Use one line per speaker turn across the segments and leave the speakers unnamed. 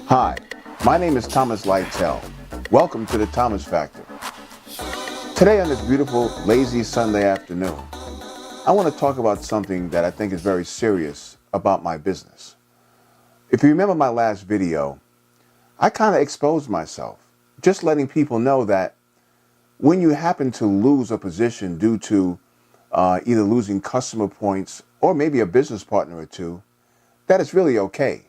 Hi, my name is Thomas Lytell. Welcome to the Thomas Factor. Today on this beautiful, lazy Sunday afternoon, I want to talk about something that I think is very serious about my business. If you remember my last video, I kind of exposed myself, just letting people know that when you happen to lose a position due to either losing customer points or maybe a business partner or two, that is really okay.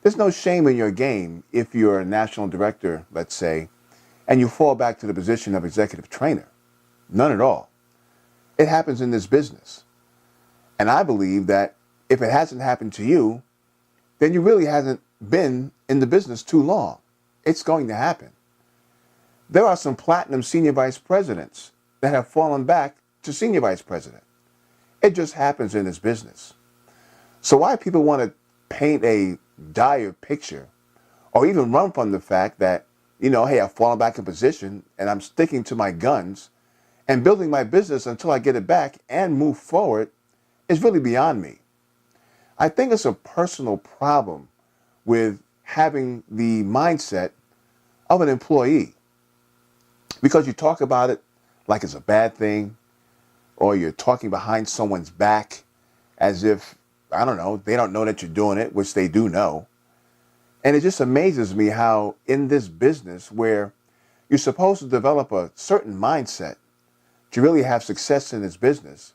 There's no shame in your game if you're a national director, let's say, and you fall back to the position of executive trainer. None at all. It happens in this business. And I believe that if it hasn't happened to you, then you really hasn't been in the business too long. It's going to happen. There are some platinum senior vice presidents that have fallen back to senior vice president. It just happens in this business. So why people want to paint a dire picture or even run from the fact that, hey, I've fallen back in position and I'm sticking to my guns and building my business until I get it back and move forward is really beyond me. I think it's a personal problem with having the mindset of an employee, because you talk about it like it's a bad thing, or you're talking behind someone's back as if, I don't know, they don't know that you're doing it, which they do know. And it just amazes me how in this business where you're supposed to develop a certain mindset to really have success in this business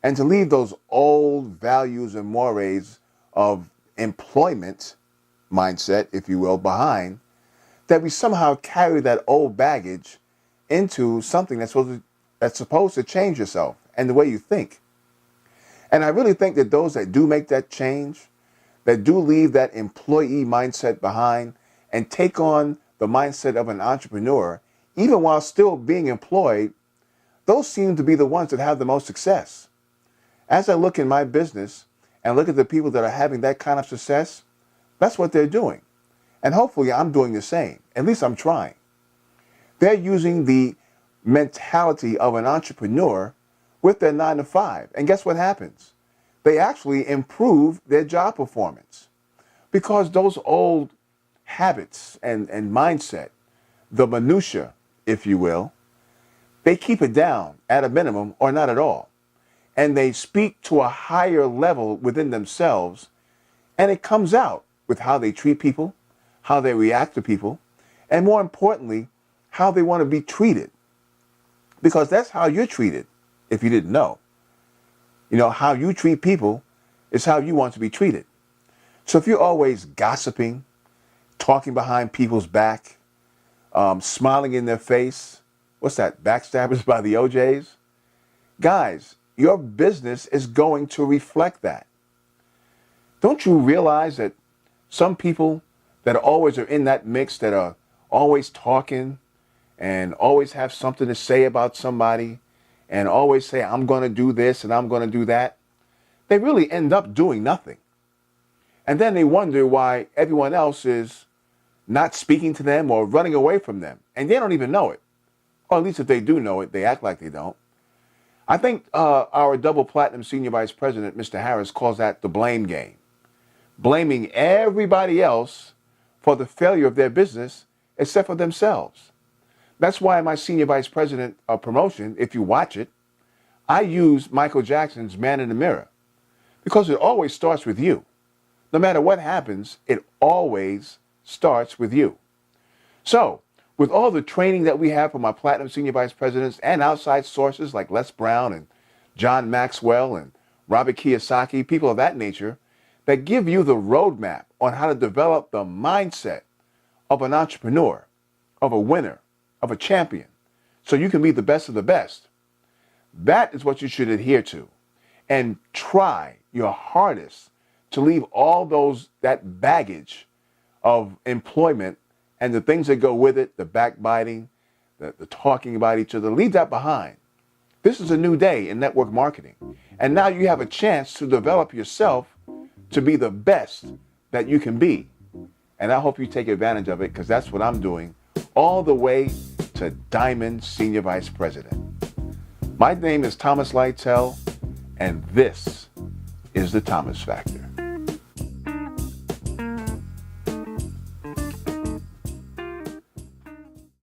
and to leave those old values and mores of employment mindset, if you will, behind, that we somehow carry that old baggage into something that's supposed to change yourself and the way you think. And I really think that those that do make that change, that do leave that employee mindset behind and take on the mindset of an entrepreneur, even while still being employed, those seem to be the ones that have the most success. As I look in my business and look at the people that are having that kind of success, that's what they're doing. And hopefully I'm doing the same. At least I'm trying. They're using the mentality of an entrepreneur with their 9 to 5. And guess what happens? They actually improve their job performance, because those old habits and mindset, the minutia, if you will, they keep it down at a minimum or not at all. And they speak to a higher level within themselves, and it comes out with how they treat people, how they react to people, and more importantly, how they want to be treated. Because that's how you're treated, if you didn't know. How you treat people is how you want to be treated. So if you're always gossiping, talking behind people's back, smiling in their face, what's that, Backstabbers by the OJs? Guys, your business is going to reflect that. Don't you realize that some people that always are in that mix, that are always talking and always have something to say about somebody and always say, I'm going to do this and I'm going to do that, they really end up doing nothing. And then they wonder why everyone else is not speaking to them or running away from them. And they don't even know it. Or at least if they do know it, they act like they don't. I think our double platinum senior vice president, Mr. Harris, calls that the blame game. Blaming everybody else for the failure of their business except for themselves. That's why my senior vice president of promotion, if you watch it, I use Michael Jackson's Man in the Mirror, because it always starts with you. No matter what happens, it always starts with you. So, with all the training that we have from our platinum senior vice presidents and outside sources like Les Brown and John Maxwell and Robert Kiyosaki, people of that nature, that give you the roadmap on how to develop the mindset of an entrepreneur, of a winner, of a champion, so you can be the best of the best. That is what you should adhere to, and try your hardest to leave all that baggage of employment and the things that go with it, the backbiting, the talking about each other, leave that behind. This is a new day in network marketing, and now you have a chance to develop yourself to be the best that you can be. And I hope you take advantage of it, because that's what I'm doing, all the way to Diamond Senior Vice President. My name is Thomas Lytell, and this is the Thomas Factor.